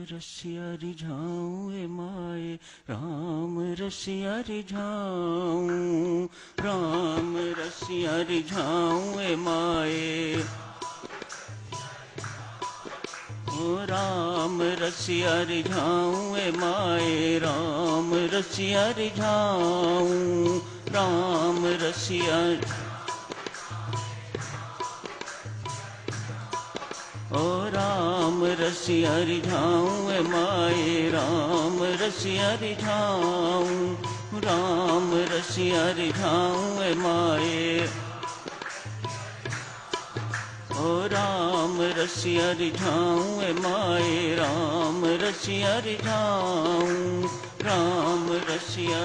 रसिया रिझाऊं ए माए, राम रसिया रिझाऊं, राम रसिया रिझाऊं ए माए। राम रसिया रिझाऊं ए माए, राम रसिया रिझाऊं, राम रसिया। ओ राम रसिया रिझाऊं ए माए, राम रसिया रिझाऊं, राम रसिया रिझाऊं ए माए। ओ राम रसिया रिझाऊं ए माए, राम रसिया रिझाऊं, राम रसिया।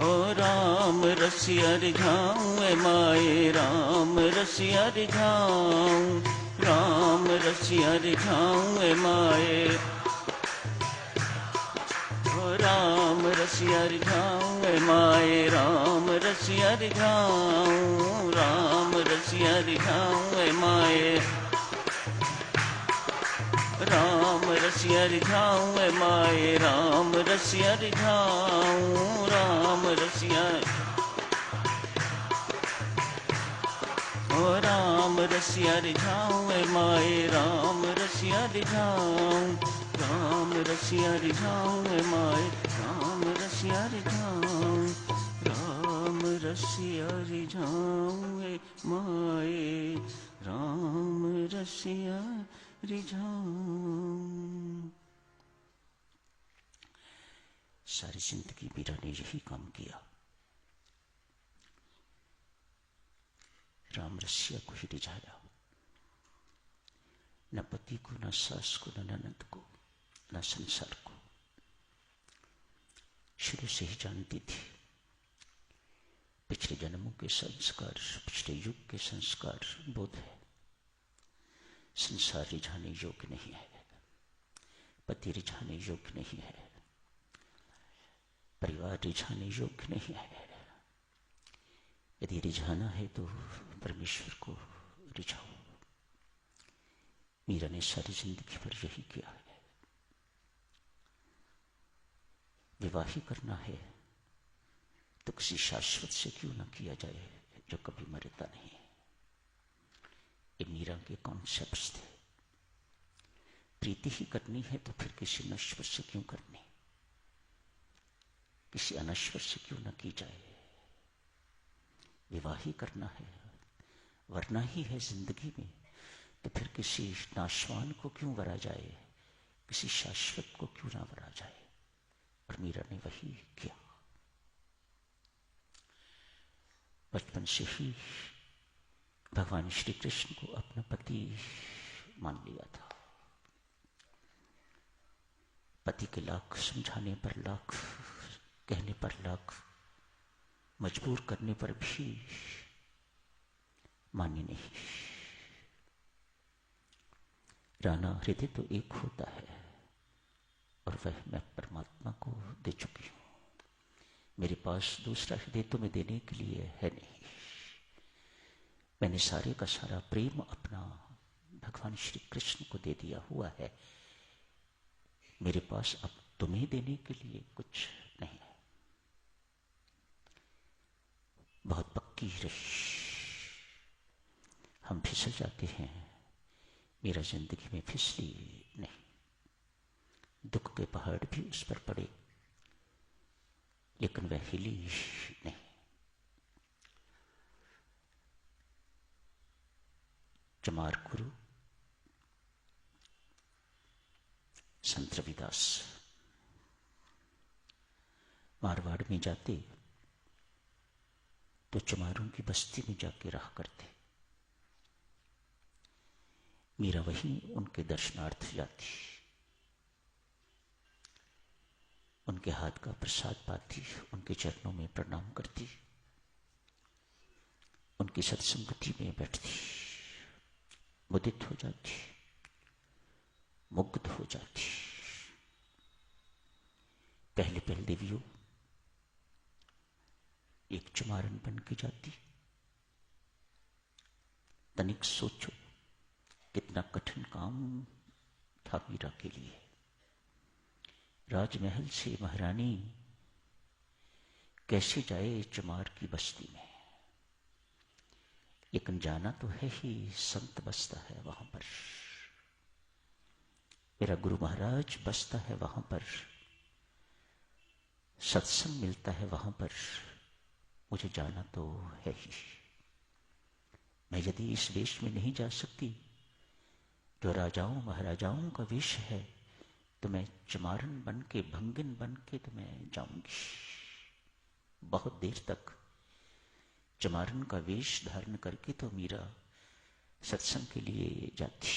ओ राम रसिया रिझाऊं ए माए, राम रसिया रिझाऊं, राम रसिया रिझाऊं ए माए। राम रसिया रिझाऊं ए माए, राम रसिया रिझाऊं, राम रसिया रिझाऊं ए माए। राम रसिया रिझाऊं ए माए, राम रसिया रिझाऊं, राम रसिया। ओ राम रसिया रिझाऊं ए माए, राम रसिया रिझाऊं, राम रसिया रिझाऊं ए माए, राम रसिया रिझाऊं, राम रसिया रिझाऊं ए माए, राम रसिया रिझाऊं। सारी जिंदगी मीरा ने यही काम किया, राम रसिया को ही रिझाया। न पति को, न सास को, न ननद को, न संसार को। शुरू से ही जानती थी पिछले जन्मों के संस्कार, पिछले युग के संस्कार बोध है। संसार रिझाने योग्य नहीं है, पति रिझाने योग्य नहीं है, परिवार रिझाने योग्य नहीं है। यदि रिझाना है तो परमेश्वर को रिझाओ। मीरा ने सारी जिंदगी भर यही किया है। विवाह ही करना है तो किसी शाश्वत से क्यों न किया जाए जो कभी मरता नहीं। ये मीरा के कॉन्सेप्ट्स थे। प्रीति ही करनी है तो फिर किसी नश्वर से क्यों करनी, किसी अनश्वर से क्यों न की जाए। विवाह ही करना है, वरना ही है जिंदगी में, तो फिर किसी नाशवान को क्यों वरा जाए, किसी शाश्वत को क्यों ना वरा जाए। और मीरा ने वही किया। बचपन से ही भगवान श्री कृष्ण को अपना पति मान लिया था। पति के लाख समझाने पर, लाख कहने पर, लाख मजबूर करने पर भी मानी नहीं। राना हृदय तो एक होता है और वह मैं परमात्मा को दे चुकी हूं। मेरे पास दूसरा हृदय तो मैं देने के लिए है नहीं। मैंने सारे का सारा प्रेम अपना भगवान श्री कृष्ण को दे दिया हुआ है। मेरे पास अब तुम्हें देने के लिए कुछ नहीं है। बहुत पक्की रही, हम फिसल जाते हैं। मेरा जिंदगी में फिसली नहीं। दुख के पहाड़ भी उस पर पड़े लेकिन वह हिली नहीं। चमार गुरु संत रविदास मारवाड़ में जाते तो चमारों की बस्ती में जाके रहा करते। मीरा वहीं उनके दर्शनार्थ जाती, उनके हाथ का प्रसाद पाती, उनके चरणों में प्रणाम करती, उनकी सत्संगति में बैठती, मुदित हो जाती, मुग्ध हो जाती। पहले पहले देवियों एक चमारन बन के जाती। तनिक सोचो, कितना कठिन काम था मीरा के लिए। राजमहल से महारानी कैसे जाए चमार की बस्ती में, लेकिन जाना तो है ही, संत बसता है वहां पर, मेरा गुरु महाराज बसता है वहां पर, सत्संग मिलता है वहां पर, मुझे जाना तो है ही। मैं यदि इस वेश में नहीं जा सकती जो राजाओं महाराजाओं का वेश है, तो मैं चमारन बन के, भंगिन बन के तो मैं जाऊंगी। बहुत देर तक चमारन का वेश धारण करके तो मीरा सत्संग के लिए जाती।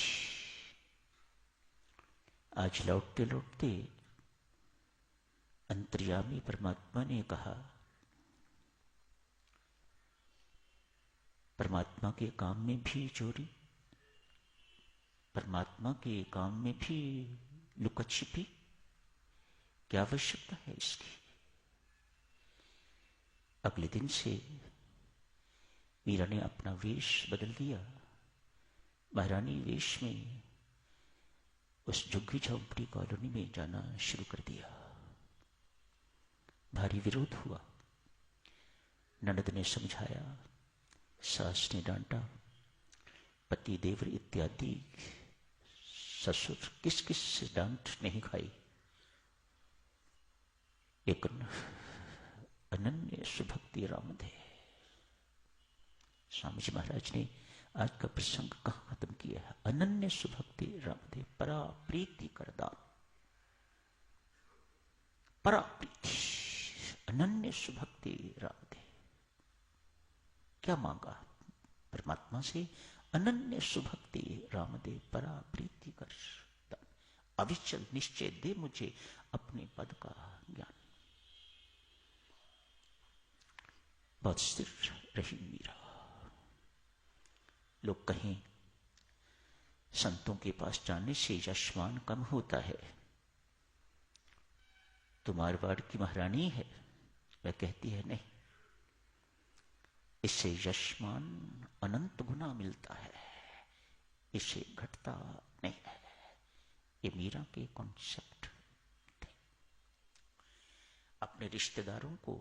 आज लौटते लौटते अंतर्यामी परमात्मा ने कहा, परमात्मा के काम में भी चोरी, परमात्मा के काम में भी लुका छिपी, क्या आवश्यकता है इसकी। अगले दिन से मीरा ने अपना वेश बदल दिया, महारानी वेश में उस झुग्गी झोंपड़ी कॉलोनी में जाना शुरू कर दिया। भारी विरोध हुआ, ननद ने समझाया, सास ने डांटा, पति देवर इत्यादि ससुर किस किस से डांट नहीं खाई, लेकिन अनन्य सुभक्ति रामदेव। स्वामी जी महाराज ने आज का प्रसंग कहां खत्म किया है? अनन्य सुभक्ति रामदेव, परा प्रीति करदान, परा प्रीति, अनन्य सुभक्ति रामदेव। क्या मांगा परमात्मा से? अनन्य सुभक्ति रामदेव, परा प्रीति कर दान, अविचल निश्चय दे मुझे अपने पद का ज्ञान। बहुत स्थिर रही मीरा। लोग कहें संतों के पास जाने से यशमान कम होता है, तो मारवाड़ की महारानी है, वह कहती है नहीं, इससे यशमान अनंत गुना मिलता है, इससे घटता नहीं है। ये मीरा के कॉन्सेप्ट थे। अपने रिश्तेदारों को,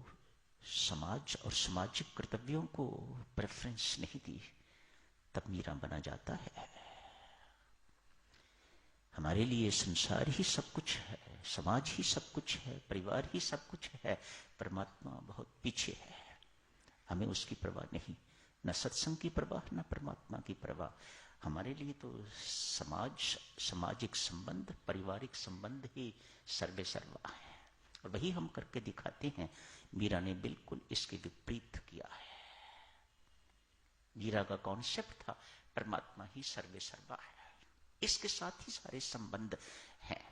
समाज और सामाजिक कर्तव्यों को प्रेफरेंस नहीं दी, तब मीरा बना जाता है। हमारे लिए संसार ही सब कुछ है, समाज ही सब कुछ है, परिवार ही सब कुछ है, परमात्मा बहुत पीछे है। हमें उसकी परवाह नहीं, न सत्संग की परवाह, न परमात्मा की परवाह। हमारे लिए तो समाज, सामाजिक संबंध, पारिवारिक संबंध ही सर्वे सर्वा है, और वही हम करके दिखाते हैं। मीरा ने बिल्कुल इसके विपरीत किया है। मीरा का कॉन्सेप्ट था परमात्मा ही सर्वे सर्वा है, इसके साथ ही सारे संबंध हैं,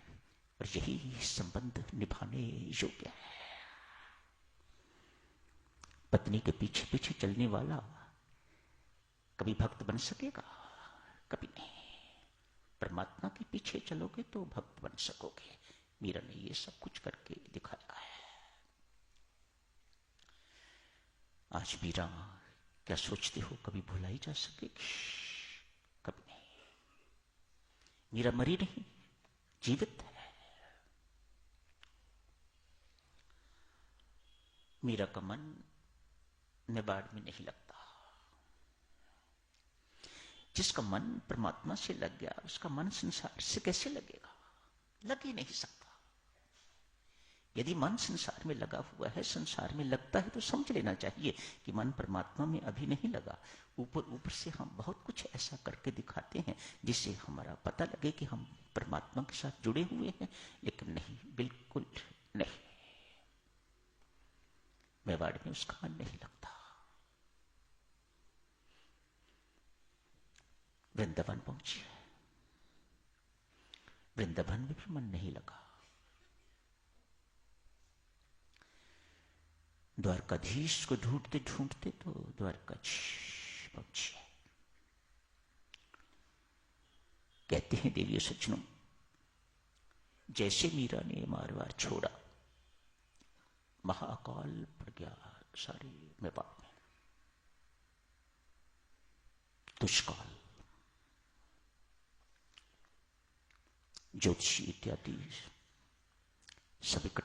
और यही संबंध निभाने योग्य है। पत्नी के पीछे पीछे चलने वाला कभी भक्त बन सकेगा? कभी नहीं। परमात्मा के पीछे चलोगे तो भक्त बन सकोगे। मीरा ने ये सब कुछ करके दिखाया है। आज मीरा क्या सोचते हो, कभी भुलाई जा सकेगी? कभी नहीं। मीरा मरी नहीं, जीवित है। मीरा का मन मेवाड़ में नहीं लगता। जिसका मन परमात्मा से लग गया, उसका मन संसार से कैसे लगेगा? लग ही नहीं सकता। यदि मन संसार में लगा हुआ है, संसार में लगता है, तो समझ लेना चाहिए कि मन परमात्मा में अभी नहीं लगा। ऊपर ऊपर से हम बहुत कुछ ऐसा करके दिखाते हैं जिससे हमारा पता लगे कि हम परमात्मा के साथ जुड़े हुए हैं, लेकिन नहीं, बिल्कुल नहीं। मेवाड़ में उसका मन नहीं लगता। वृंदावन पहुंची है, वृंदावन में भी मन नहीं लगा। द्वारकाधीश को ढूंढते ढूंढते तो द्वारकाधीश पहुंची है। कहते हैं देवी सज्जनों, जैसे मीरा ने मारवाड़ छोड़ा, महाकाल पड़ गया सारे मेवाड़ में, दुष्काल। ज्योतिषी इत्यादि सब इकट्ठे